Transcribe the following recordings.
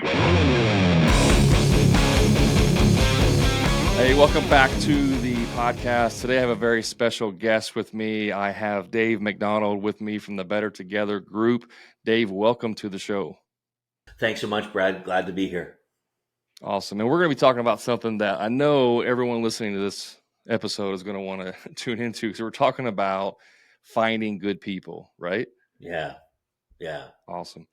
Hey, welcome back to the podcast. Today I have a very special guest with me. I have Dave MacDonald with me from the Better Together group. Dave, welcome to the show. Thanks so much, Brad. Glad to be here. Awesome. And we're going to be talking about something that I know everyone listening to this episode is going to want to tune into. So we're talking about finding good people, right? Yeah. Awesome.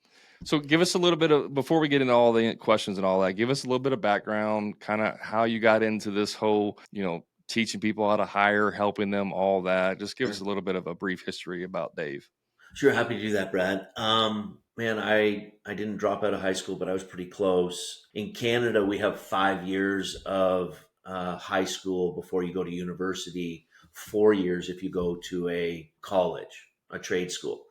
So give us a little bit of, before we get into all the questions and all that, give us a little bit of background, kind of how you got into this whole, teaching people how to hire, helping them, all that. Just give us a little bit of a brief history about Dave. Sure, happy to do that, Brad. Man, I didn't drop out of high school, but I was pretty close. In Canada, we have 5 years of high school before you go to university, 4 years if you go to a college, a trade school.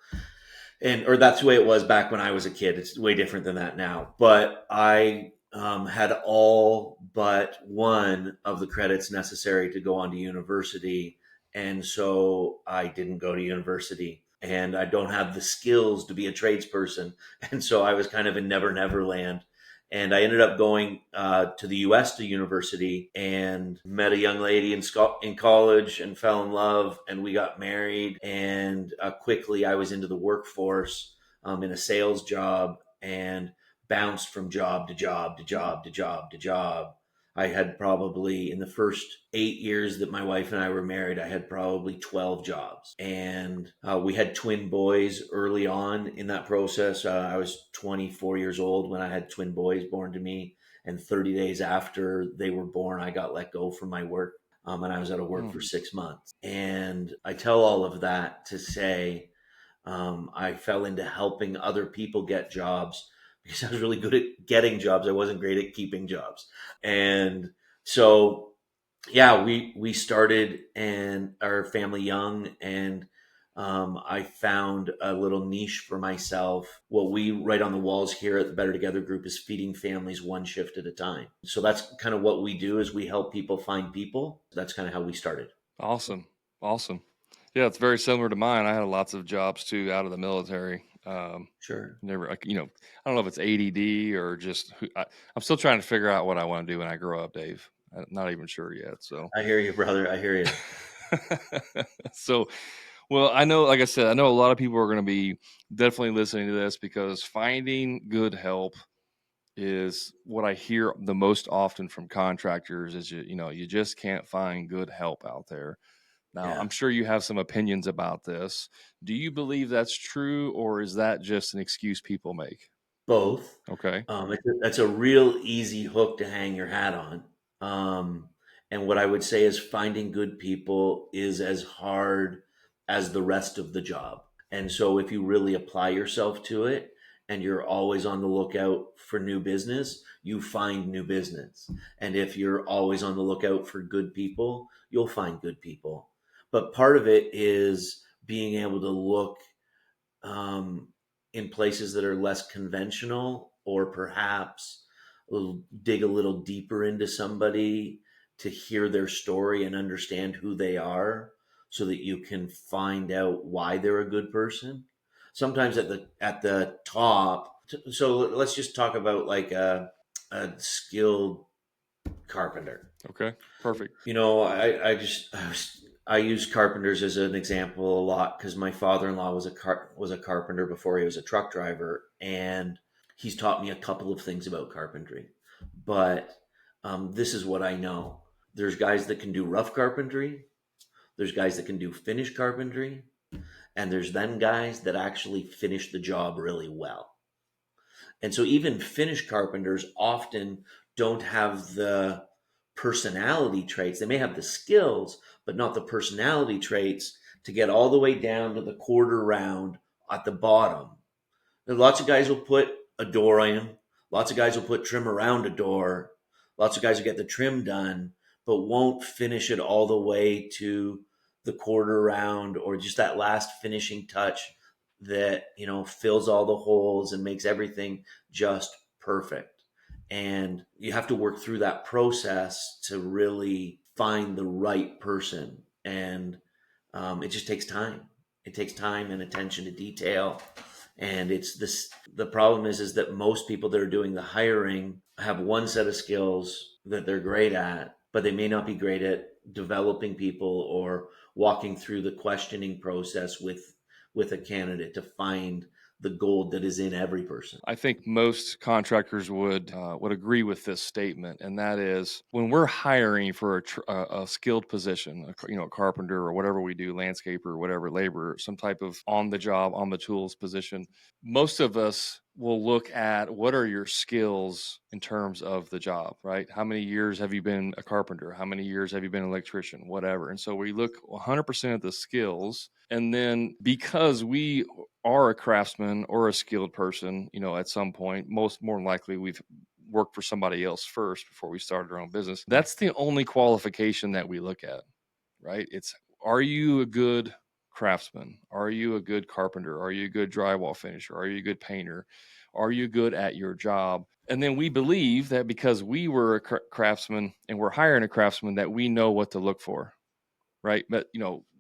Or that's the way it was back when I was a kid. It's way different than that now. But I had all but one of the credits necessary to go on to university. And so I didn't go to university. And I don't have the skills to be a tradesperson. And so I was kind of in never land. And I ended up going to the U.S. to university and met a young lady in college and fell in love. And we got married. And quickly I was into the workforce in a sales job and bounced from job to job to job to job to job. I had probably, in the first 8 years that my wife and I were married, I had probably 12 jobs. And we had twin boys early on in that process. I was 24 years old when I had twin boys born to me. And 30 days after they were born, I got let go from my work. And I was out of work for 6 months. And I tell all of that to say I fell into helping other people get jobs, because I was really good at getting jobs. I wasn't great at keeping jobs. And so, yeah, we started and our family young, and I found a little niche for myself. What we write on the walls here at the Better Together group is feeding families one shift at a time. So that's kind of what we do, is we help people find people. That's kind of how we started. Awesome. Yeah, it's very similar to mine. I had lots of jobs too out of the military. Sure. Never, I don't know if it's ADD or just, I'm still trying to figure out what I want to do when I grow up, Dave. I'm not even sure yet. So I hear you, brother. I hear you. So, well, I know, like I said, I know a lot of people are going to be definitely listening to this, because finding good help is what I hear the most often from contractors is, you just can't find good help out there. Now, Yeah. I'm sure you have some opinions about this. Do you believe that's true, or is that just an excuse people make? Both. Okay. That's a real easy hook to hang your hat on. And what I would say is finding good people is as hard as the rest of the job. And so if you really apply yourself to it and you're always on the lookout for new business, you find new business. And if you're always on the lookout for good people, you'll find good people. But part of it is being able to look in places that are less conventional, or perhaps dig a little deeper into somebody to hear their story and understand who they are, so that you can find out why they're a good person. Sometimes at the top. So let's just talk about like a skilled carpenter. Okay. Perfect. I use carpenters as an example a lot, because my father-in-law was a carpenter before he was a truck driver, and he's taught me a couple of things about carpentry. But this is what I know: there's guys that can do rough carpentry, there's guys that can do finish carpentry, and there's then guys that actually finish the job really well. And so even finished carpenters often don't have the personality traits. They may have the skills, but not the personality traits to get all the way down to the quarter round at the bottom. And lots of guys will put a door in. Lots of guys will put trim around a door. Lots of guys will get the trim done, but won't finish it all the way to the quarter round, or just that last finishing touch that, fills all the holes and makes everything just perfect. And you have to work through that process to really find the right person. And it just takes time. It takes time and attention to detail. And it's this, the problem is that most people that are doing the hiring have one set of skills that they're great at, but they may not be great at developing people or walking through the questioning process with a candidate to find the gold that is in every person. I think most contractors would agree with this statement, and that is when we're hiring for a skilled position, a carpenter or whatever we do, landscaper or whatever, laborer, some type of on the job, on the tools position. Most of us will look at what are your skills in terms of the job, right? How many years have you been a carpenter? How many years have you been an electrician? Whatever. And so we look 100% at the skills. And then because we are a craftsman or a skilled person, at some point, more than likely we've worked for somebody else first before we started our own business. That's the only qualification that we look at, right? It's, are you a good craftsman? Are you a good carpenter? Are you a good drywall finisher? Are you a good painter? Are you good at your job? And then we believe that because we were a craftsman and we're hiring a craftsman, that we know what to look for, right? But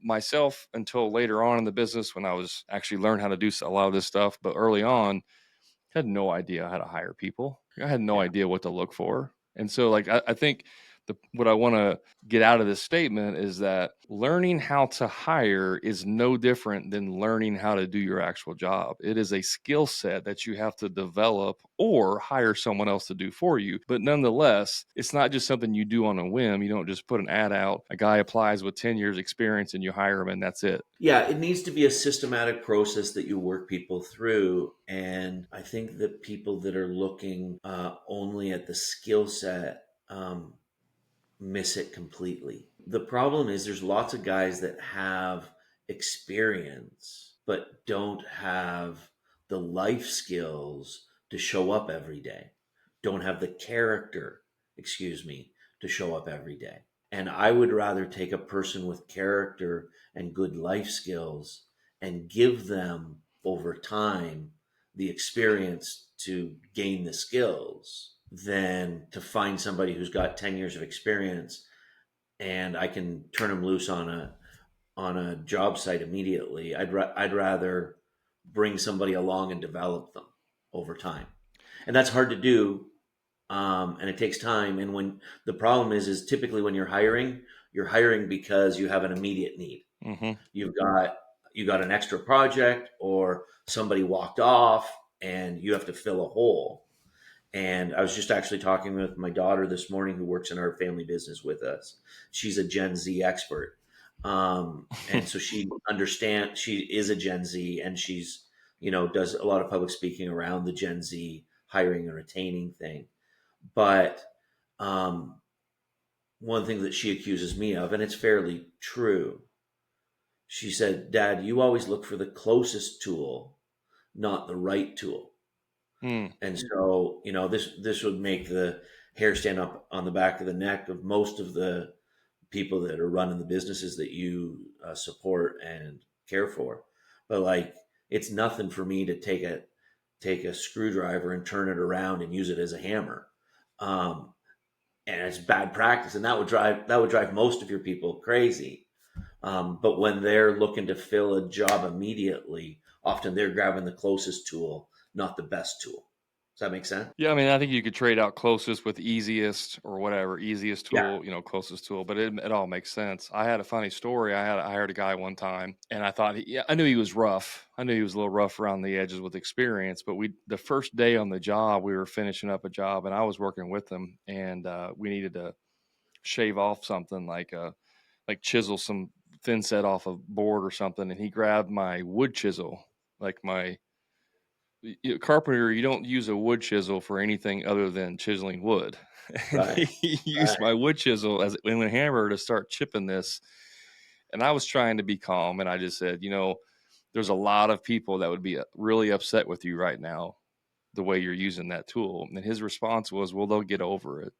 myself, until later on in the business, when I was actually learned how to do a lot of this stuff, but early on, I had no idea how to hire people. I had no Yeah. idea what to look for. And so, like, I think what I want to get out of this statement is that learning how to hire is no different than learning how to do your actual job. It is a skill set that you have to develop or hire someone else to do for you. But nonetheless, it's not just something you do on a whim. You don't just put an ad out, a guy applies with 10 years experience and you hire him and that's it. Yeah, it needs to be a systematic process that you work people through. And I think that people that are looking only at the skill set miss it completely. The problem is there's lots of guys that have experience but don't have the life skills to show up every day, don't have the character, to show up every day. And I would rather take a person with character and good life skills and give them over time the experience to gain the skills than to find somebody who's got 10 years of experience and I can turn them loose on a job site immediately. I'd rather bring somebody along and develop them over time. And that's hard to do. And it takes time. And when the problem is typically when you're hiring because you have an immediate need. Mm-hmm. You got an extra project or somebody walked off and you have to fill a hole. And I was just actually talking with my daughter this morning who works in our family business with us. She's a Gen Z expert. And so she is a Gen Z and she's, does a lot of public speaking around the Gen Z hiring and retaining thing. But one thing that she accuses me of, and it's fairly true, she said, Dad, you always look for the closest tool, not the right tool. And so, this would make the hair stand up on the back of the neck of most of the people that are running the businesses that you support and care for. But like, it's nothing for me to take a screwdriver and turn it around and use it as a hammer. And it's bad practice, and that would drive most of your people crazy. But when they're looking to fill a job immediately, often they're grabbing the closest tool, not the best tool. Does that make sense? Yeah, I mean, I think you could trade out closest with easiest or whatever, easiest Yeah. tool, closest tool, but it all makes sense. I had a funny story. I hired a guy one time and I thought, I knew he was rough. I knew he was a little rough around the edges with experience, but the first day on the job, we were finishing up a job and I was working with him and we needed to shave off something like chisel some thin set off a board or something. And he grabbed my wood chisel, like my carpenter, you don't use a wood chisel for anything other than chiseling wood. And Right. he used Right. my wood chisel as a hammer to start chipping this. And I was trying to be calm. And I just said, there's a lot of people that would be really upset with you right now, the way you're using that tool. And his response was, well, they'll get over it.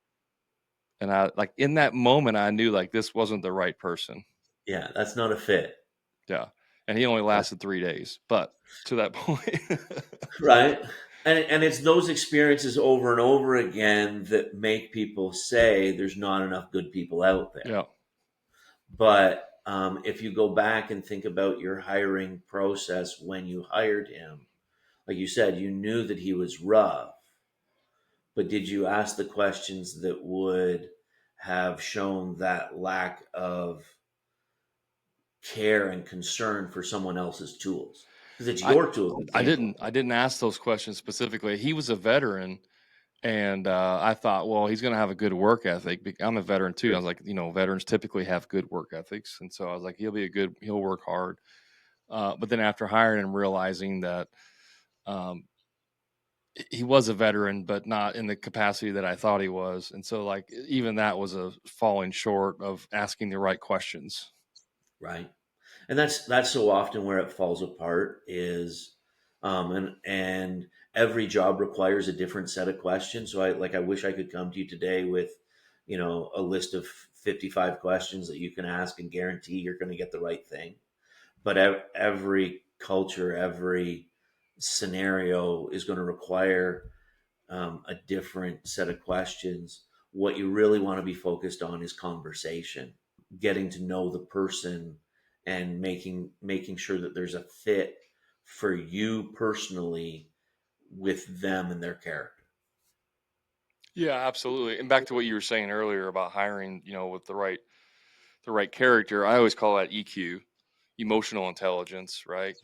And I, like, in that moment, I knew like this wasn't the right person. Yeah, that's not a fit. Yeah. And he only lasted 3 days, but to that point. Right. And it's those experiences over and over again that make people say there's not enough good people out there. Yeah. But if you go back and think about your hiring process when you hired him, like you said, you knew that he was rough, but did you ask the questions that would have shown that lack of care and concern for someone else's tools? Because it's I your tools that came from. I didn't ask those questions specifically. He was a veteran, and I thought, well, he's going to have a good work ethic. I'm a veteran too. I was like, veterans typically have good work ethics, and so I was like, he'll work hard. But then after hiring him, realizing that um, he was a veteran, but not in the capacity that I thought he was, and so like even that was a falling short of asking the right questions. Right. And that's so often where it falls apart is, and every job requires a different set of questions. So I wish I could come to you today with, a list of 55 questions that you can ask and guarantee you're going to get the right thing. But every culture, every scenario is going to require a different set of questions. What you really want to be focused on is conversation, getting to know the person, and making sure that there's a fit for you personally with them and their character. Yeah, absolutely. And back to what you were saying earlier about hiring, with the right character, I always call that EQ, emotional intelligence, right?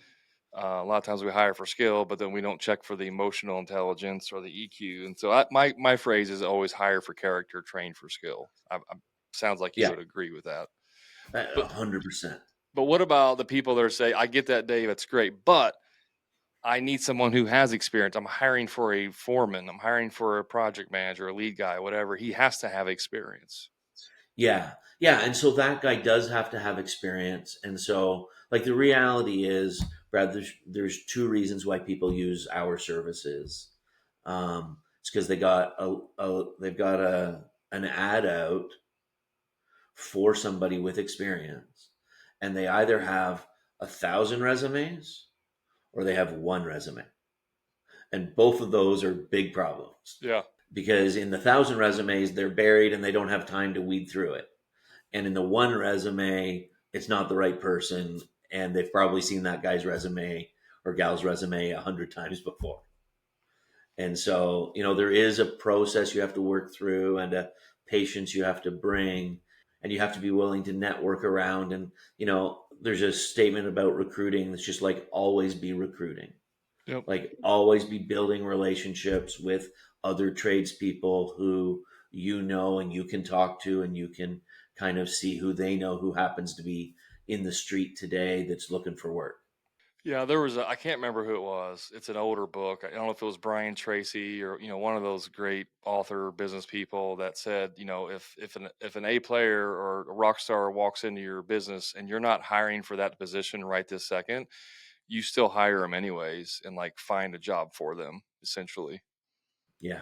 A lot of times we hire for skill, but then we don't check for the emotional intelligence or the EQ. And so my phrase is always hire for character, train for skill. Sounds like you Yeah, would agree with that. But 100%. but what about the people that are say, I get that, Dave, it's great, but I need someone who has experience. I'm hiring for a foreman. I'm hiring for a project manager, a lead guy, whatever. He has to have experience. Yeah. Yeah. And so that guy does have to have experience. And so, like, the reality is, Brad, there's two reasons why people use our services. It's because they've got an ad out for somebody with experience, and they either have 1,000 resumes or they have one resume. And both of those are big problems Yeah. because in the 1,000 resumes, they're buried and they don't have time to weed through it. And in the one resume, it's not the right person, and they've probably seen that guy's resume or gal's resume 100 times before. And so, there is a process you have to work through and a patience you have to bring, and you have to be willing to network around. And, there's a statement about recruiting that's just like always be recruiting, Yep. like always be building relationships with other tradespeople who and you can talk to, and you can kind of see who they know who happens to be in the street today that's looking for work. Yeah, there was I can't remember who it was. It's an older book. I don't know if it was Brian Tracy or one of those great author business people that said, if an A player or a rock star walks into your business and you're not hiring for that position right this second, you still hire them anyways and like find a job for them essentially. Yeah.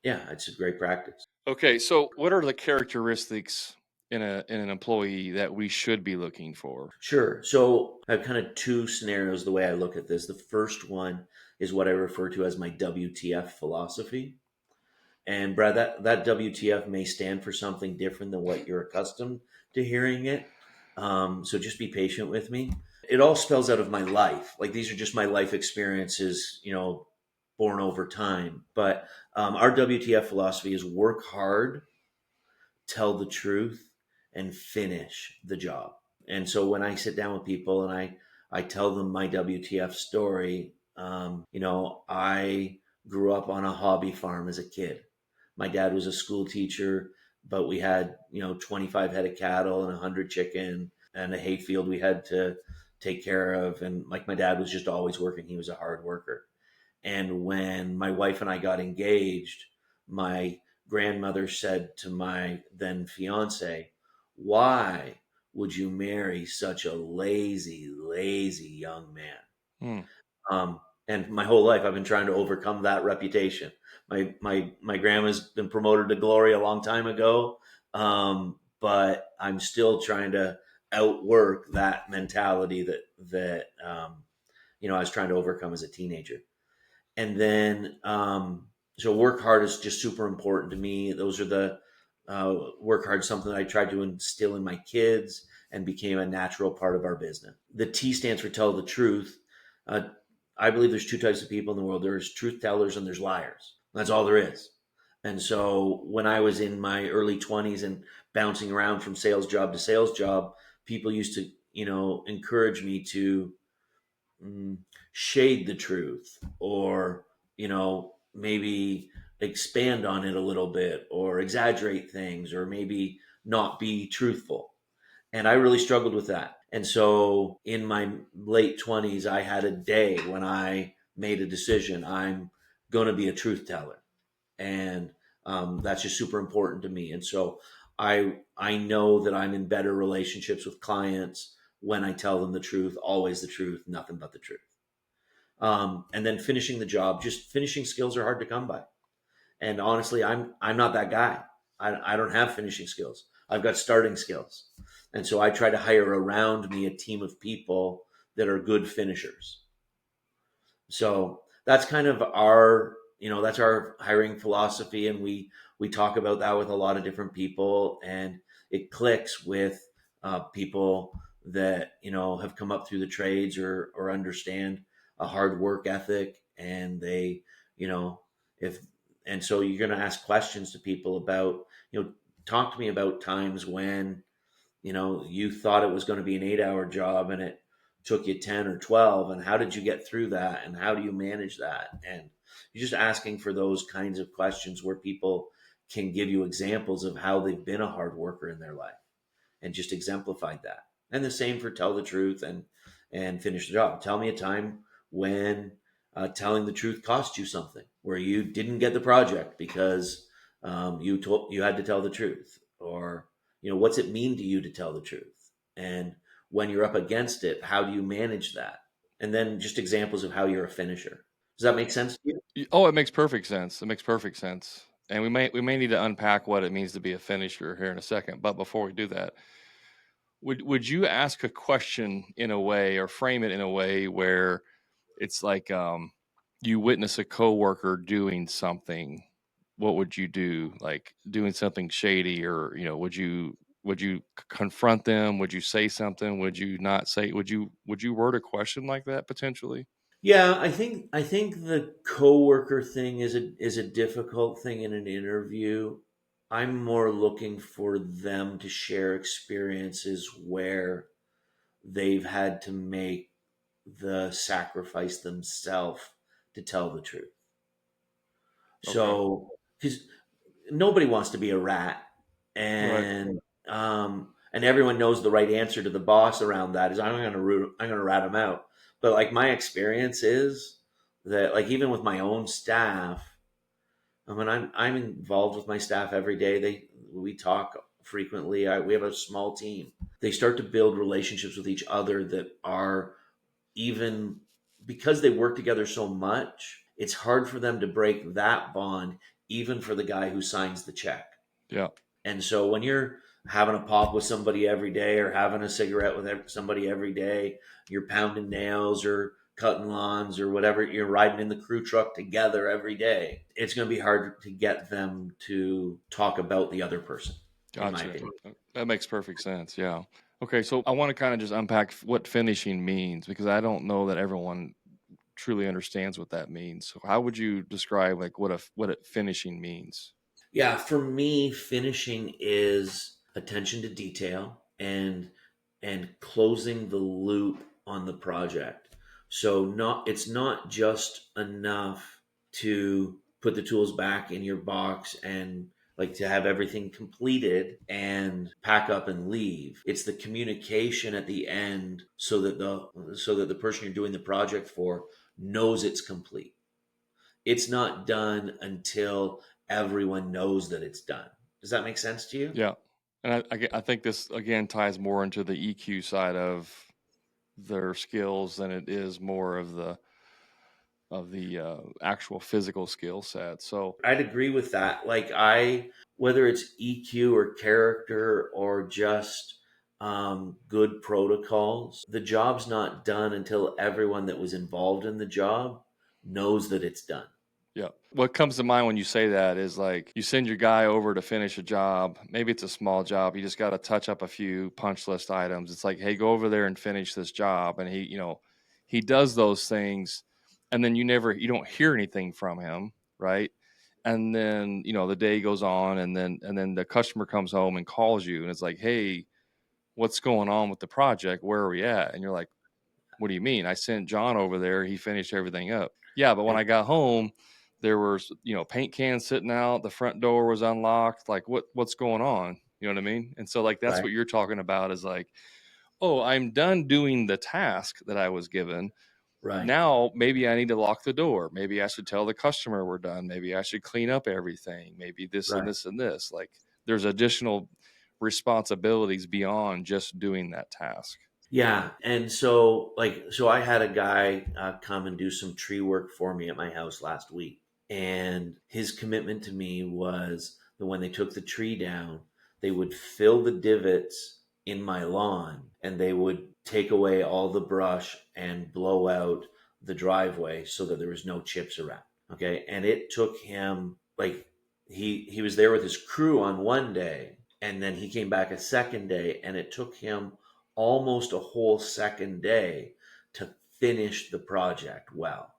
Yeah. It's a great practice. Okay, so what are the characteristics in an employee that we should be looking for? Sure. So I have kind of two scenarios the way I look at this. The first one is what I refer to as my WTF philosophy. And Brad, that WTF may stand for something different than what you're accustomed to hearing it. So just be patient with me. It all spells out of my life. Like, these are just my life experiences, born over time. But our WTF philosophy is work hard, tell the truth, and finish the job. And so when I sit down with people and I tell them my WTF story, I grew up on a hobby farm as a kid. My dad was a school teacher, but we had, 25 head of cattle and 100 chicken and a hay field we had to take care of. And like, my dad was just always working. He was a hard worker. And when my wife and I got engaged, my grandmother said to my then fiance, "Why would you marry such a lazy, lazy young man?" Hmm. And my whole life, I've been trying to overcome that reputation. My grandma's been promoted to glory a long time ago, but I'm still trying to outwork that mentality that I was trying to overcome as a teenager. And then, so work hard is just super important to me. Those are the work hard, something that I tried to instill in my kids and became a natural part of our business. The T stands for tell the truth. Uh, I believe there's two types of people in the world. There's truth tellers and there's liars. That's all there is. And so when I was in my early 20s and bouncing around from sales job to sales job, people used to, encourage me to mm, shade the truth, or, maybe expand on it a little bit, or exaggerate things, or maybe not be truthful. And I really struggled with that. And so in my late 20s, I had a day when I made a decision. I'm going to be a truth teller. And that's just super important to me. And so I know that I'm in better relationships with clients when I tell them the truth, always the truth, nothing but the truth. And then finishing the job, just finishing skills are hard to come by. And honestly, I'm not that guy. I don't have finishing skills. I've got starting skills. And so I try to hire around me a team of people that are good finishers. So that's kind of our, that's our hiring philosophy. And we talk about that with a lot of different people, and it clicks with people that, have come up through the trades, or understand a hard work ethic. And they, if, and so you're going to ask questions to people about, talk to me about times when, you thought it was going to be an 8-hour job and it took you 10 or 12, and how did you get through that, and how do you manage that? And you're just asking for those kinds of questions where people can give you examples of how they've been a hard worker in their life and just exemplified that. And the same for tell the truth and finish the job. Tell me a time when telling the truth cost you something, where you didn't get the project because you had to tell the truth. Or what's it mean to you to tell the truth? And when you're up against it, how do you manage that? And then just examples of how you're a finisher. Does that make sense to you? Oh, it makes perfect sense. It makes perfect sense. And we may need to unpack what it means to be a finisher here in a second. But before we do that, would you ask a question in a way, or frame it in a way where it's like you witness a coworker doing something? What would you do? Like doing something shady, or would you confront them? Would you say something? Would you not say? Would you word a question like that potentially? Yeah, I think the coworker thing is a difficult thing in an interview. I'm more looking for them to share experiences where they've had to make the sacrifice themselves to tell the truth. Okay. So, because nobody wants to be a rat, Right. and everyone knows the right answer to the boss around that is I'm gonna rat him out. But like my experience is that, like, even with my own staff, I mean, I'm involved with my staff every day. We talk frequently. We have a small team. They start to build relationships with each other that are, even because they work together so much, it's hard for them to break that bond, even for the guy who signs the check. Yeah. And so when you're having a pop with somebody every day, or having a cigarette with somebody every day, you're pounding nails or cutting lawns or whatever, you're riding in the crew truck together every day, it's going to be hard to get them to talk about the other person, in my Gotcha. opinion. That makes perfect sense. Yeah. Okay. So I want to kind of just unpack what finishing means, because I don't know that everyone truly understands what that means. So how would you describe like what finishing means? Yeah, for me, finishing is attention to detail and closing the loop on the project. So not it's not just enough to put the tools back in your box and, like, to have everything completed and pack up and leave. It's the communication at the end, so that the person you're doing the project for knows it's complete. It's not done until everyone knows that it's done. Does that make sense to you? Yeah. And I think this again ties more into the EQ side of their skills than it is more of the actual physical skill set. So I'd agree with that. Like, whether it's EQ or character or just good protocols, the job's not done until everyone that was involved in the job knows that it's done. yeah. What comes to mind when you say that is like you send your guy over to finish a job. Maybe it's a small job. You just got to touch up a few punch list items. It's like, hey, go over there and finish this job. And he does those things and then you don't hear anything from him, right? And then, the day goes on, and then the customer comes home and calls you, and it's like, hey, what's going on with the project? Where are we at? And you're like, what do you mean? I sent John over there. He finished everything up. Yeah, but when I got home, there was, paint cans sitting out. The front door was unlocked. Like, what's going on? You know what I mean? And so, like, that's Right. what you're talking about is like, oh, I'm done doing the task that I was given. Right. Now, maybe I need to lock the door. Maybe I should tell the customer we're done. Maybe I should clean up everything. Maybe this and Right. this and this. Like, there's additional responsibilities beyond just doing that task. Yeah, and so I had a guy come and do some tree work for me at my house last week, and his commitment to me was that when they took the tree down, they would fill the divots in my lawn, and they would take away all the brush and blow out the driveway so that there was no chips around. Okay, and it took him like he was there with his crew on one day, and then he came back a second day, and it took him almost a whole second day to finish the project well.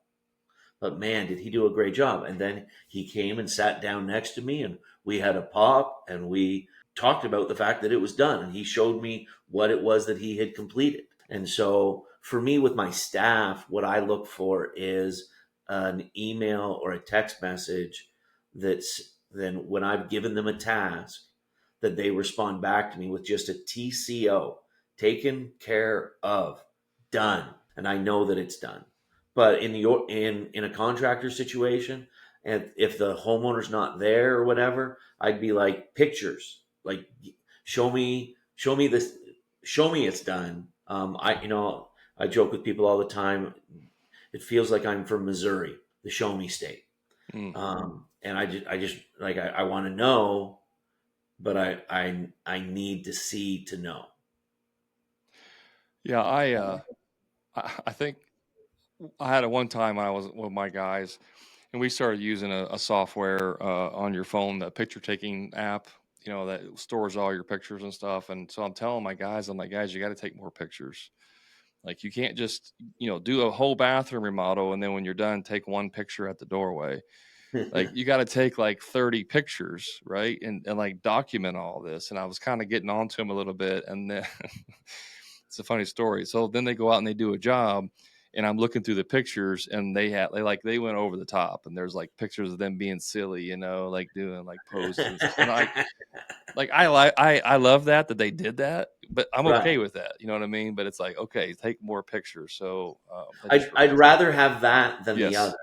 But man, did he do a great job. And then he came and sat down next to me, and we had a pop, and we talked about the fact that it was done. And he showed me what it was that he had completed. And so for me, with my staff, what I look for is an email or a text message that's then when I've given them a task, that they respond back to me with just a TCO, taken care of, done, and I know that it's done. But in a contractor situation, and if the homeowner's not there or whatever, I'd be like pictures, like show me this, show me it's done. I joke with people all the time. It feels like I'm from Missouri, the show me state. Mm. And I just like I want to know, but I need to see to know. Yeah, I think I had it one time when I was with my guys, and we started using a software on your phone, the picture taking app, that stores all your pictures and stuff. And so I'm telling my guys, I'm like, guys, you got to take more pictures. Like, you can't just, do a whole bathroom remodel and then when you're done, take one picture at the doorway. Like, you got to take like 30 pictures, right? And like document all this. And I was kind of getting on to him a little bit. And then it's a funny story. So then they go out and they do a job, and I'm looking through the pictures, and they went over the top, and there's like pictures of them being silly, like doing like poses and stuff. And I love that they did that, but I'm Right. okay with that. You know what I mean? But it's like, okay, take more pictures. So that just I'd rather have that than the yes, other.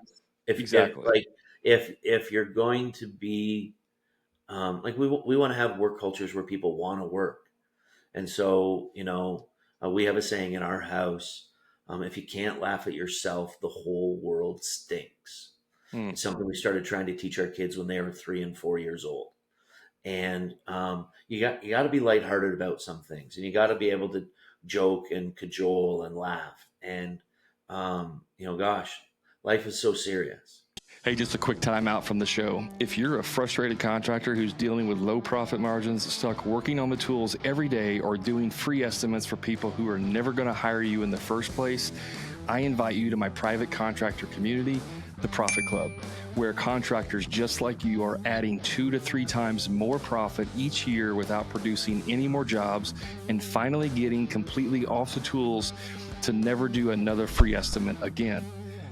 If exactly. like if you're going to be like we want to have work cultures where people want to work, and so we have a saying in our house: if you can't laugh at yourself, the whole world stinks. Hmm. It's something we started trying to teach our kids when they were 3 and 4 years old. And you got to be lighthearted about some things, and you got to be able to joke and cajole and laugh. And gosh, life is so serious. Hey, just a quick time out from the show. If you're a frustrated contractor who's dealing with low profit margins, stuck working on the tools every day, or doing free estimates for people who are never going to hire you in the first place, I invite you to my private contractor community, the Profit Club, where contractors just like you are adding 2 to 3 times more profit each year without producing any more jobs, and finally getting completely off the tools to never do another free estimate again.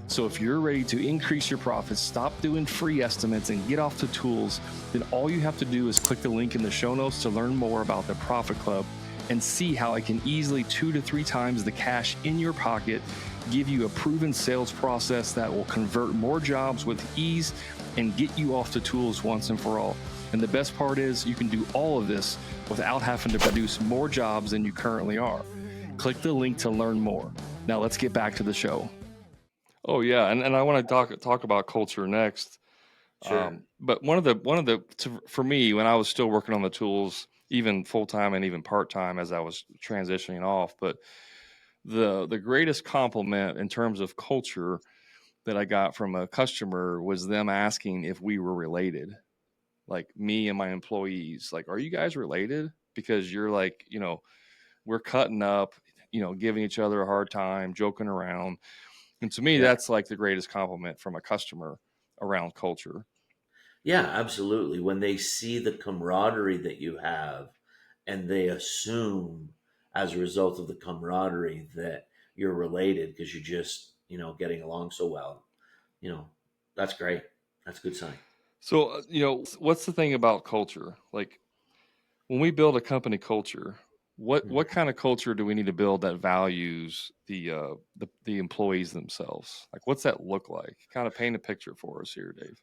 So if you're ready to increase your profits, stop doing free estimates, and get off the tools, then all you have to do is click the link in the show notes to learn more about the Profit Club and see how it can easily 2 to 3 times the cash in your pocket, give you a proven sales process that will convert more jobs with ease and get you off the tools once and for all. And the best part is you can do all of this without having to produce more jobs than you currently are. Click the link to learn more. Now let's get back to the show. Oh yeah, and I want to talk about culture next. Sure. But for me, when I was still working on the tools, even full time and even part time as I was transitioning off, but the greatest compliment in terms of culture that I got from a customer was them asking if we were related, like me and my employees. Like, are you guys related? Because you're like, we're cutting up, giving each other a hard time, joking around. And to me, Yeah. that's like the greatest compliment from a customer around culture. Yeah, absolutely. When they see the camaraderie that you have and they assume as a result of the camaraderie that you're related because you're just, getting along so well, you know, that's great. That's a good sign. So, what's the thing about culture? Like when we build a company culture, what Mhm. kind of culture do we need to build that values the employees themselves? Like, what's that look like? Kind of paint a picture for us here, Dave.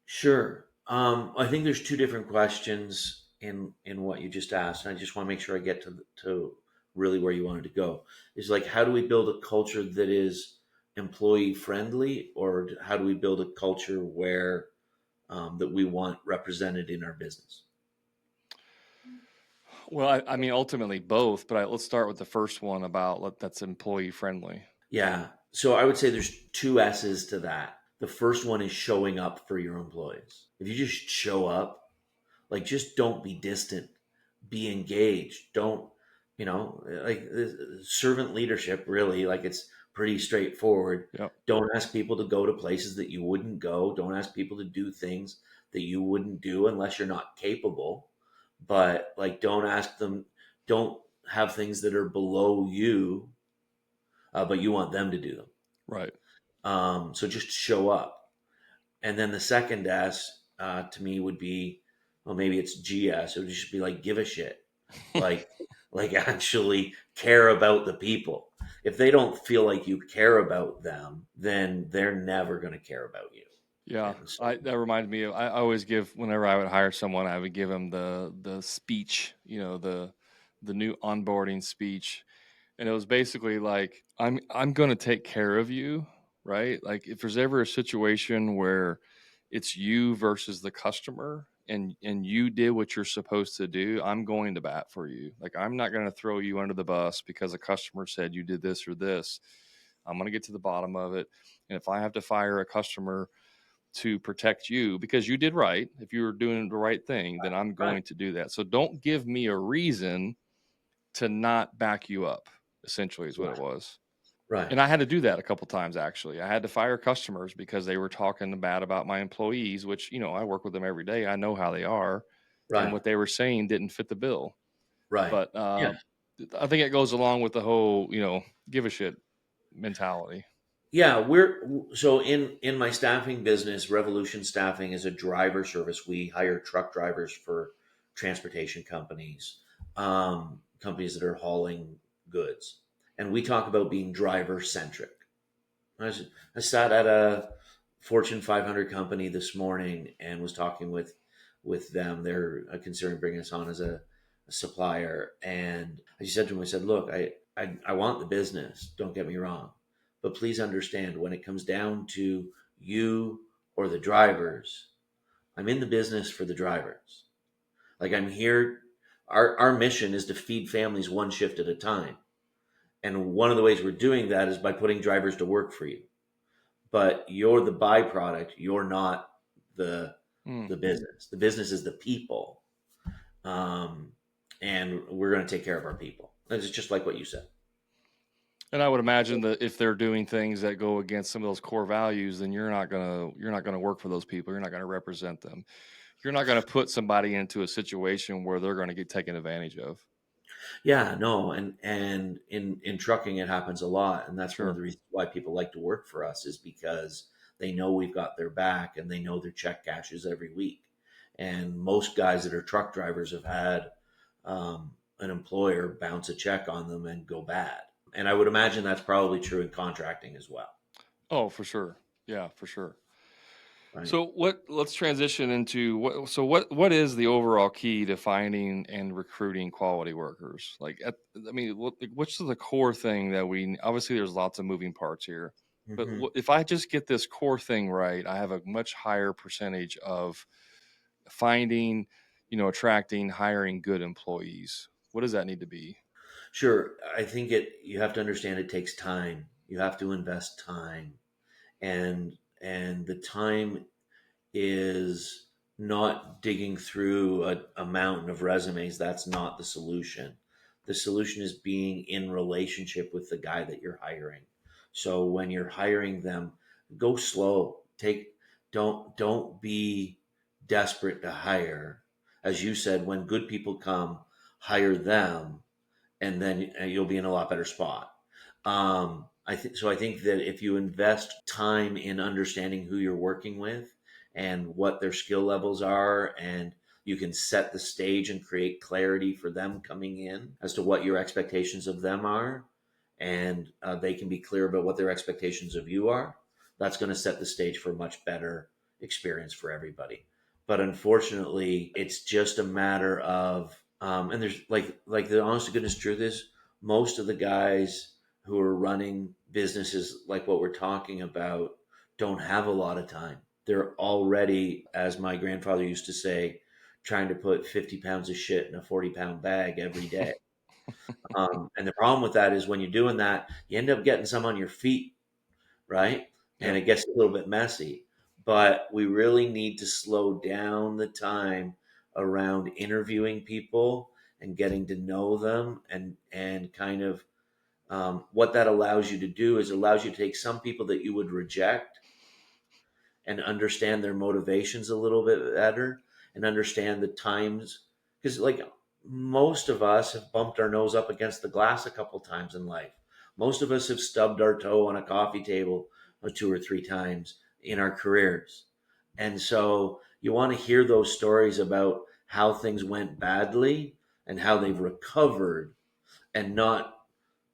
Sure. I think there's two different questions in what you just asked, and I just want to make sure I get to really where you wanted to go. Is like, how do we build a culture that is employee friendly, or how do we build a culture where that we want represented in our business? Well, I mean, ultimately both, but let's start with the first one about that's employee friendly. Yeah. So I would say there's two S's to that. The first one is showing up for your employees. If you just show up, like, just don't be distant, be engaged. Don't, like, servant leadership, really, like, it's pretty straightforward. Yep. Don't ask people to go to places that you wouldn't go. Don't ask people to do things that you wouldn't do unless you're not capable. But, like, don't have things that are below you, but you want them to do them. Right. So just show up. And then the second S, to me, would be, well, maybe it's GS. It would just be like, give a shit, like like actually care about the people. If they don't feel like you care about them, then they're never going to care about you. Yeah, And so, that reminds me of I always give whenever I would hire someone, I would give them the speech, the new onboarding speech, and it was basically like I'm going to take care of you, right? Like if there's ever a situation where it's you versus the customer and you did what you're supposed to do, I'm going to bat for you. Like I'm not going to throw you under the bus because a customer said you did this or this. I'm going to get to the bottom of it, and if I have to fire a customer to protect you because you did right. If you were doing the right thing, then I'm right, going to do that. So don't give me a reason to not back you up, essentially, is what it right, was. right, And I had to do that a couple times, actually. I had to fire customers because they were talking bad about my employees, which, I work with them every day. I know how they are. And right, what they were saying didn't fit the bill. right. But Yeah. I think it goes along with the whole, give a shit mentality. Yeah, so in my staffing business, Revolution Staffing is a driver service. We hire truck drivers for transportation companies, companies that are hauling goods, and we talk about being driver centric. I sat at a Fortune 500 company this morning and was talking with them. They're considering bringing us on as a supplier, and I just said to him, I said, "Look, I want the business. Don't get me wrong, but please understand when it comes down to you or the drivers, I'm in the business for the drivers. Like, I'm here. Our mission is to feed families one shift at a time, and one of the ways we're doing that is by putting drivers to work for you." But you're the byproduct. You're not the Mm. the business. The business is the people, um, and we're going to take care of our people. It's just like what you said. And I would imagine that if they're doing things that go against some of those core values, then you're not gonna work for those people. You're not gonna represent them. You're not gonna put somebody into a situation where they're gonna get taken advantage of. Yeah, no, and in trucking it happens a lot, and that's one of Sure. the reasons why people like to work for us is because they know we've got their back and they know their check cashes every week. And most guys that are truck drivers have had an employer bounce a check on them and go bad. And I would imagine that's probably true in contracting as well, Oh, for sure. Yeah, for sure. right? So let's transition into what is the overall key to finding and recruiting quality workers? I mean, what's the core thing that obviously there's lots of moving parts here, but Hmm. if I just get this core thing right, I have a much higher percentage of finding, attracting, hiring good employees. What does that need to be? Sure. I think you have to understand it takes time. You have to invest time, and the time is not digging through a mountain of resumes. That's not the solution. The solution is being in relationship with the guy that you're hiring. So when you're hiring them, go slow. Don't be desperate to hire. As you said, when good people come, hire them, and then you'll be in a lot better spot. I think that if you invest time in understanding who you're working with and what their skill levels are, and you can set the stage and create clarity for them coming in as to what your expectations of them are, and they can be clear about what their expectations of you are, that's going to set the stage for a much better experience for everybody. But unfortunately, it's just a matter of and there's like the honest to goodness truth is, most of the guys who are running businesses like what we're talking about don't have a lot of time. They're already, as my grandfather used to say, trying to put 50 pounds of shit in a 40-pound bag every day. And the problem with that is when you're doing that, you end up getting some on your feet, right? And Yep. it gets a little bit messy. But we really need to slow down the time around interviewing people and getting to know them, and kind of what that allows you to do is allows you to take some people that you would reject and understand their motivations a little bit better, and understand the times, because like most of us have bumped our nose up against the glass a couple times in life. Most of us have stubbed our toe on a coffee table two or three times in our careers. And so you want to hear those stories about how things went badly and how they've recovered, and not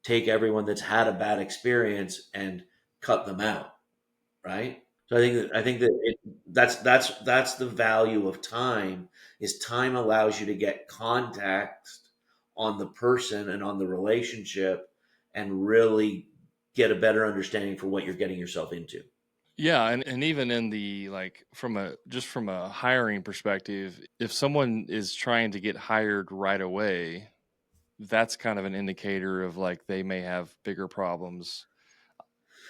take everyone that's had a bad experience and cut them out, right? So I think that that's the value of time. Is time allows you to get context on the person and on the relationship, and really get a better understanding for what you're getting yourself into. Yeah, and even in the like from a hiring perspective, if someone is trying to get hired right away, that's kind of an indicator of like they may have bigger problems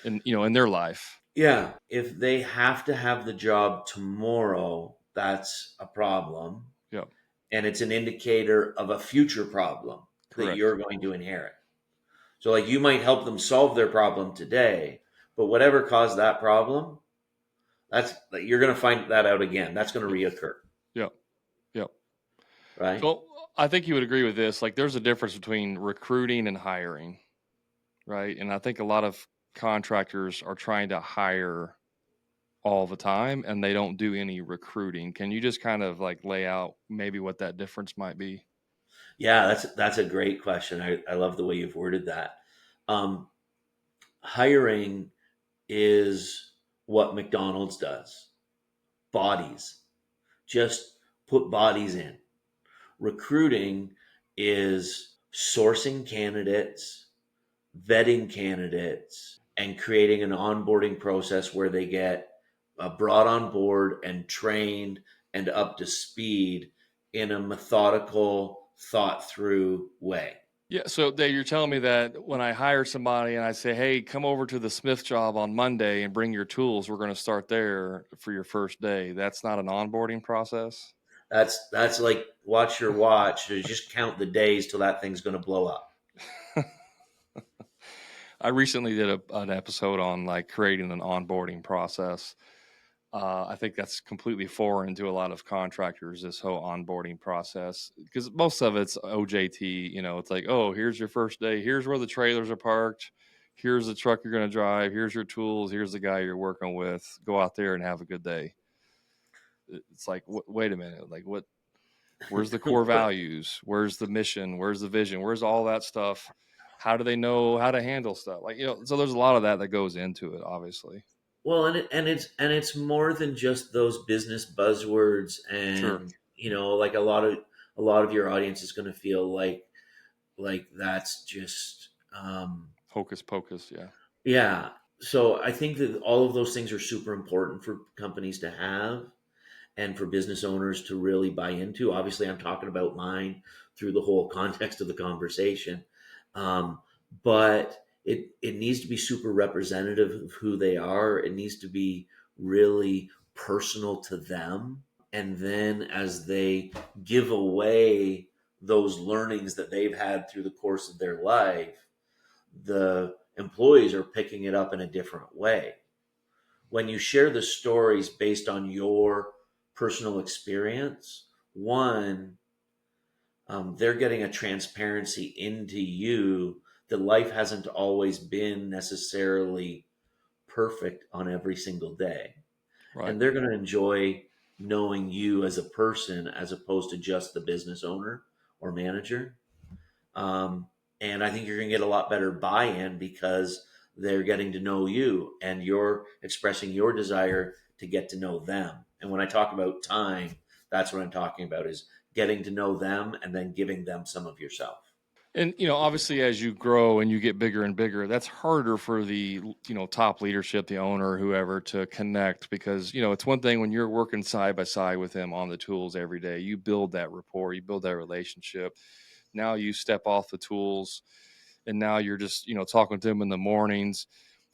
in their life. Yeah, if they have to have the job tomorrow, that's a problem, Yep. and it's an indicator of a future problem that Correct. you're going to inherit. So, like, you might help them solve their problem today, but whatever caused that problem, that's like, you're going to find that out again. That's going to reoccur, Yep. Yep. right? So I think you would agree with this. Like, there's a difference between recruiting and hiring, right? And I think a lot of contractors are trying to hire all the time and they don't do any recruiting. Can you just kind of like lay out maybe what that difference might be? Yeah, that's a great question. I love the way you've worded that. Um, Hiring is what McDonald's does. Bodies, just put bodies in. Recruiting is sourcing candidates, vetting candidates, and creating an onboarding process where they get brought on board and trained and up to speed in a methodical, thought through way. Yeah. So Dave, you're telling me that when I hire somebody and I say, hey, come over to the Smith job on Monday and bring your tools, we're going to start there for your first day. That's not an onboarding process. That's like watch your watch. Just count the days till that thing's going to blow up. I recently did an episode on like creating an onboarding process. I think that's completely foreign to a lot of contractors, this whole onboarding process, because most of it's OJT. It's like, oh, here's your first day. Here's where the trailers are parked. Here's the truck you're going to drive. Here's your tools. Here's the guy you're working with. Go out there and have a good day. It's like, wait a minute. Like, what? Where's the core values? Where's the mission? Where's the vision? Where's all that stuff? How do they know how to handle stuff? Like, so there's a lot of that goes into it, obviously. Well, and it's more than just those business buzzwords, Sure. and like a lot of your audience is going to feel like that's just Hocus pocus. Yeah. yeah. So I think that all of those things are super important for companies to have, and for business owners to really buy into. Obviously, I'm talking about mine through the whole context of the conversation, um, but it needs to be super representative of who they are. It needs to be really personal to them, and then as they give away those learnings that they've had through the course of their life, the employees are picking it up in a different way. When you share the stories based on your personal experience, one, they're getting a transparency into you that life hasn't always been necessarily perfect on every single day. Right. And they're going to enjoy knowing you as a person as opposed to just the business owner or manager. Um, and I think you're going to get a lot better buy in because they're getting to know you and you're expressing your desire to get to know them. And when I talk about time, that's what I'm talking about is getting to know them and then giving them some of yourself. And obviously, as you grow and you get bigger and bigger, that's harder for the top leadership, the owner, whoever, to connect, because it's one thing when you're working side by side with them on the tools every day. You build that rapport, you build that relationship. Now you step off the tools, and now you're just talking to them in the mornings,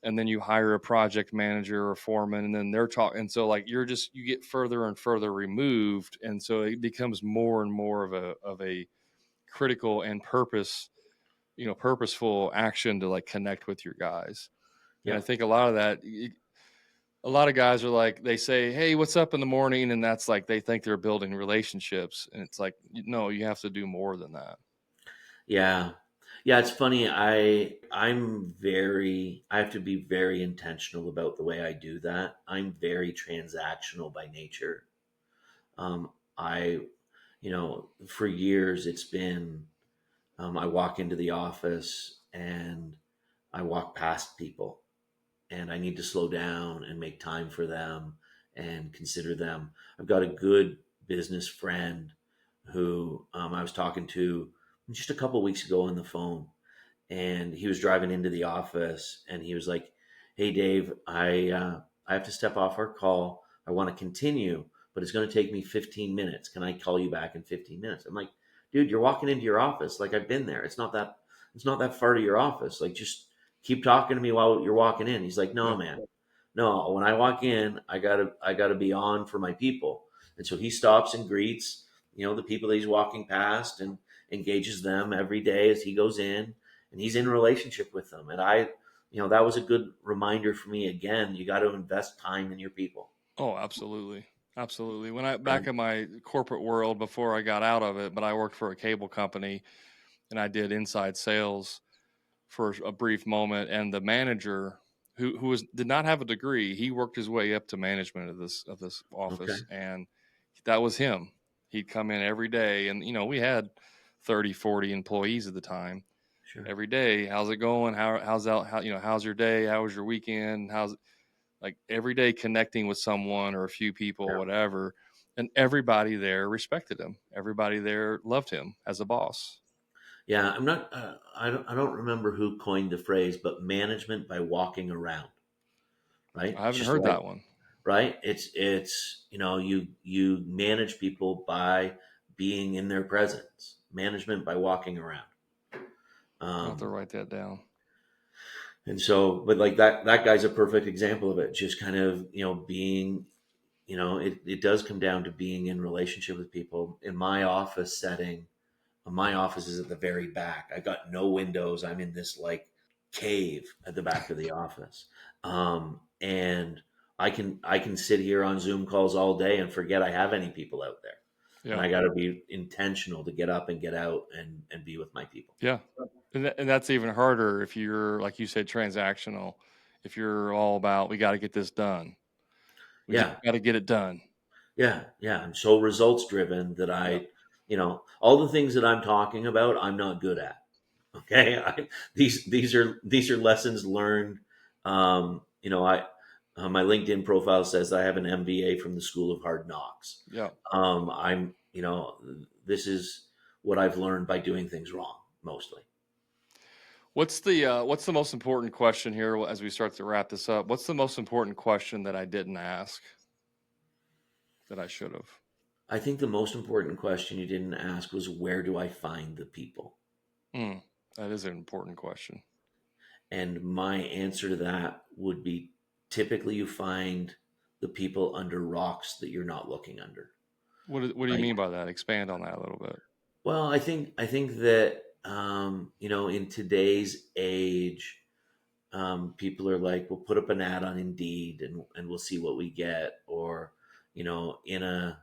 and then you hire a project manager or foreman, and then they're talking, and so like you get further and further removed, and so it becomes more and more of a critical and purposeful action to like connect with your guys. And I Yep. think a lot of that, a lot of guys are like, they say, "Hey, what's up in the morning?" And that's like, they think they're building relationships. And it's like, no, you have to do more than that. Yeah. Yeah, it's funny. I have to be very intentional about the way I do that. I'm very transactional by nature. I, for years it's been I walk into the office and I walk past people and I need to slow down and make time for them and consider them. I've got a good business friend who I was talking to just a couple weeks ago on the phone, and he was driving into the office, and he was like, "Hey, Dave, I have to step off our call. I want to continue, but it's going to take me 15 minutes. Can I call you back in 15 minutes?" I'm like, "Dude, you're walking into your office. Like I've been there. It's not that far to your office. Like just keep talking to me while you're walking in." He's like, "No, Yeah. man. No, when I walk in, I gotta be on for my people." And so he stops and greets, the people that he's walking past and engages them every day as he goes in, and he's in a relationship with them. And that was a good reminder for me. Again, you got to invest time in your people. Oh, absolutely. Absolutely. When back Right. in my corporate world before I got out of it, but I worked for a cable company and I did inside sales for a brief moment, and the manager who did not have a degree, he worked his way up to management of this Okay. office, and that was him. He'd come in every day, and we had 30, 40 employees at the time. Sure. Every day, how's it going? How's that? How's your day? How was your weekend? How's like every day connecting with someone or a few people, Yeah. whatever. And everybody there respected him. Everybody there loved him as a boss. Yeah. I'm not. I don't remember who coined the phrase, but management by walking around. Right. I It's haven't just heard like that one. right. It's you manage people by being in their presence. Management by walking around. I'll have to Um, write that down. and so, but like that guy's a perfect example of it. Just kind of being it does come down to being in relationship with people. In my office setting, my office is at the very back. I got no windows. I'm in this like cave at the back of the office. And I can sit here on Zoom calls all day and forget I have any people out there. And Yeah. I got to be intentional to get up and get out and be with my people. Yeah. And that's even harder if you're, like you said, transactional. If you're all about, we got to get this done. We just Yeah. got to get it done. Yeah, yeah. I'm so results driven that Yeah. all the things that I'm talking about, I'm not good at. Okay, these are lessons learned. I my LinkedIn profile says I have an MBA from the School of Hard Knocks. Yeah. I'm this is what I've learned by doing things wrong mostly. What's the most important question here as we start to wrap this up? What's the most important question that I didn't ask that I should have? I think the most important question you didn't ask was where do I find the people? Mm, that is an important question. And my answer to that would be typically you find the people under rocks that you're not looking under, What do you right? mean by that? Expand on that a little bit. Well, I think that in today's age, people are like, we'll put up an ad on Indeed and we'll see what we get. Or, in a,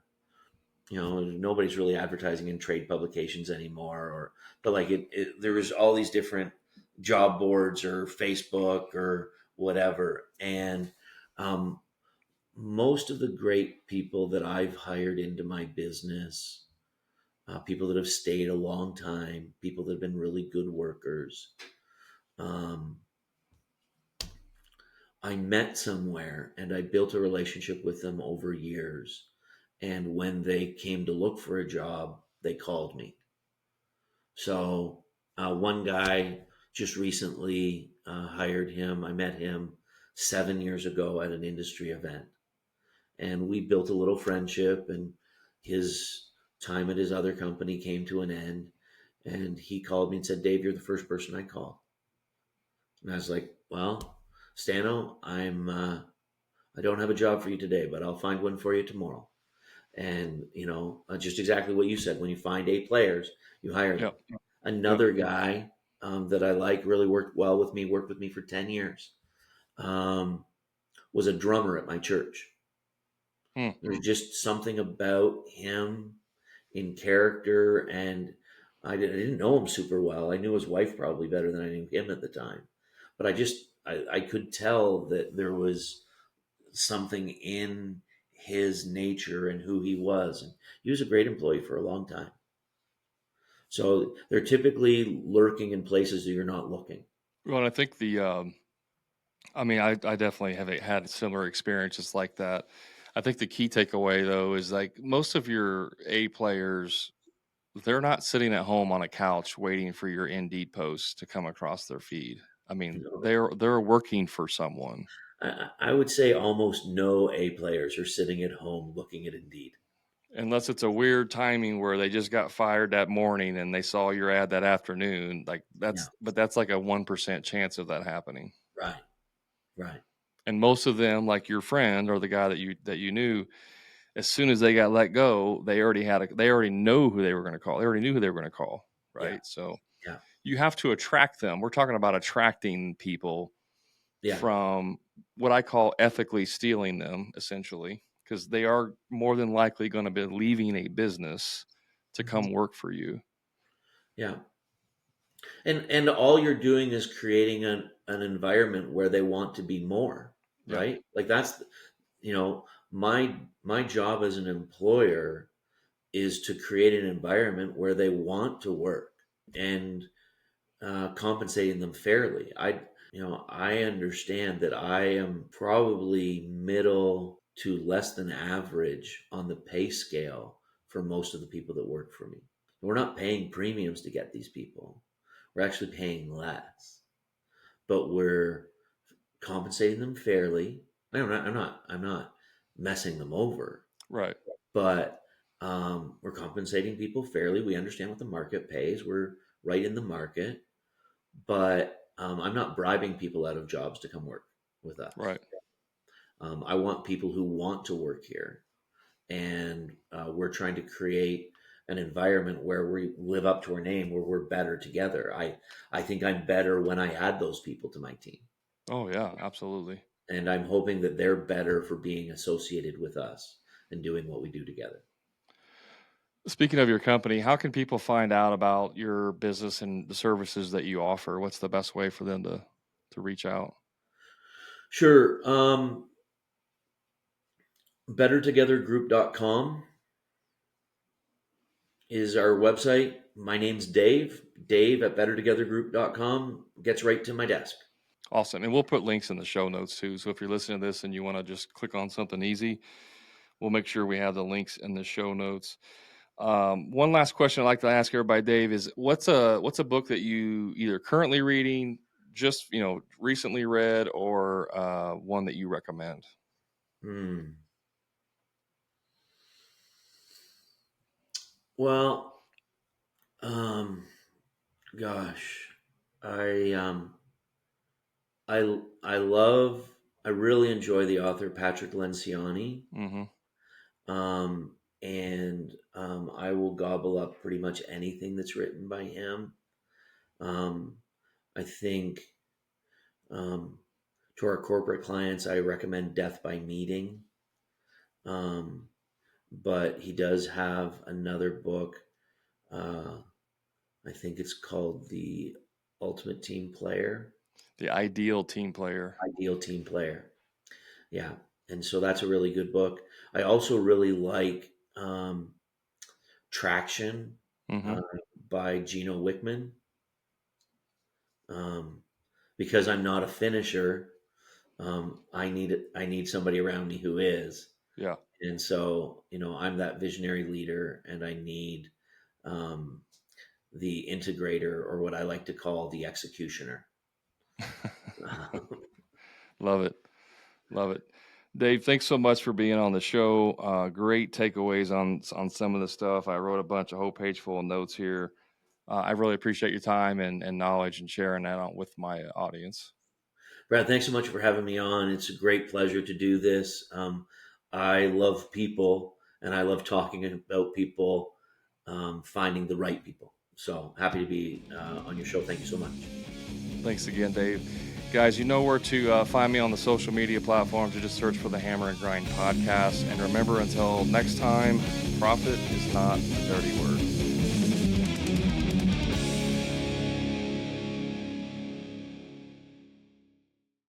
nobody's really advertising in trade publications anymore. But like there was all these different job boards or Facebook or whatever. And um, most of the great people that I've hired into my business, people that have stayed a long time, people that have been really good workers, um, I met somewhere and I built a relationship with them over years. And when they came to look for a job, they called me. So one guy just recently hired him. I met him 7 years ago at an industry event. And we built a little friendship, and his time at his other company came to an end. And he called me and said, Dave, you're the first person I call. And I was like, well, Stano, I don't have a job for you today, but I'll find one for you tomorrow. And, just exactly what you said. When you find 8 players, you hire them. Yep. Yep. Another guy that I like, really worked well with me, worked with me for 10 years, was a drummer at my church. Hmm. There's just something about him in character. And I didn't know him super well. I knew his wife probably better than I knew him at the time. But I could tell that there was something in his nature and who he was. And he was a great employee for a long time. So they're typically lurking in places that you're not looking. Well, and I think I definitely have had similar experiences like that. I think the key takeaway though is like most of your A players, they're not sitting at home on a couch waiting for your Indeed post to come across their feed. I mean, You know, they're working for someone. I would say almost no A players are sitting at home looking at Indeed. Unless it's a weird timing where they just got fired that morning and they saw your ad that afternoon, like Yeah, that's like a 1% chance of that happening. right, right. And most of them, like your friend or the guy that you knew, as soon as they got let go, they already know who they were going to call. They already knew who they were going to call, Yeah, right? So yeah, you have to attract them. We're talking about attracting people yeah. from what I call ethically stealing them, essentially, because they are more than likely going to be leaving a business to Mhm. come work for you. Yeah. And all you're doing is creating an environment where they want to be more, Yep. right? Like that's, my job as an employer is to create an environment where they want to work and compensating them fairly. I understand that I am probably middle to less than average on the pay scale for most of the people that work for me. We're not paying premiums to get these people. We're actually paying less, but we're compensating them fairly. I'm not messing them over, Right. but we're compensating people fairly. We understand what the market pays. We're right in the market, but I'm not bribing people out of jobs to come work with us. Right. I want people who want to work here, and we're trying to create an environment where we live up to our name, where we're better together. I think I'm better when I add those people to my team, Oh yeah, absolutely. and I'm hoping that they're better for being associated with us and doing what we do together. Speaking of your company, how can people find out about your business and the services that you offer? What's the best way for them to reach out? Sure. Bettertogethergroup.com is our website. My name's Dave. Dave at bettertogethergroup.com gets right to my desk. Awesome. And we'll put links in the show notes too. So if you're listening to this and you want to just click on something easy, we'll make sure we have the links in the show notes. One last question I'd like to ask everybody, Dave, is what's a book that you either currently reading, just recently read, or one that you recommend? Hmm. Well, um, gosh, I I really enjoy the author Patrick Lenciani, Mm-hmm. and I will gobble up pretty much anything that's written by him. Um, I think Um, to our corporate clients, I recommend Death by Meeting. Um, but he does have another book. Uh, I think it's called The Ultimate Team Player, The ideal team player. Ideal Team Player. Yeah. And so that's a really good book. I also really like Traction Mm-hmm. uh, by Gino Wickman, um, because I'm not a finisher. I need somebody around me who is, Yeah. and so I'm that visionary leader, and I need um, the integrator, or what I like to call the executioner. Love it. Love it. Dave, thanks so much for being on the show. Great takeaways on some of the stuff. I wrote a bunch, a whole page full of notes here. I really appreciate your time and knowledge and sharing that on with my audience. Brad, thanks so much for having me on. It's a great pleasure to do this. I love people, and I love talking about people, finding the right people. So happy to be on your show. Thank you so much. Thanks again, Dave. Guys, you know where to find me on the social media platforms. You just search for the Hammer and Grind podcast. And remember, until next time, profit is not a dirty word.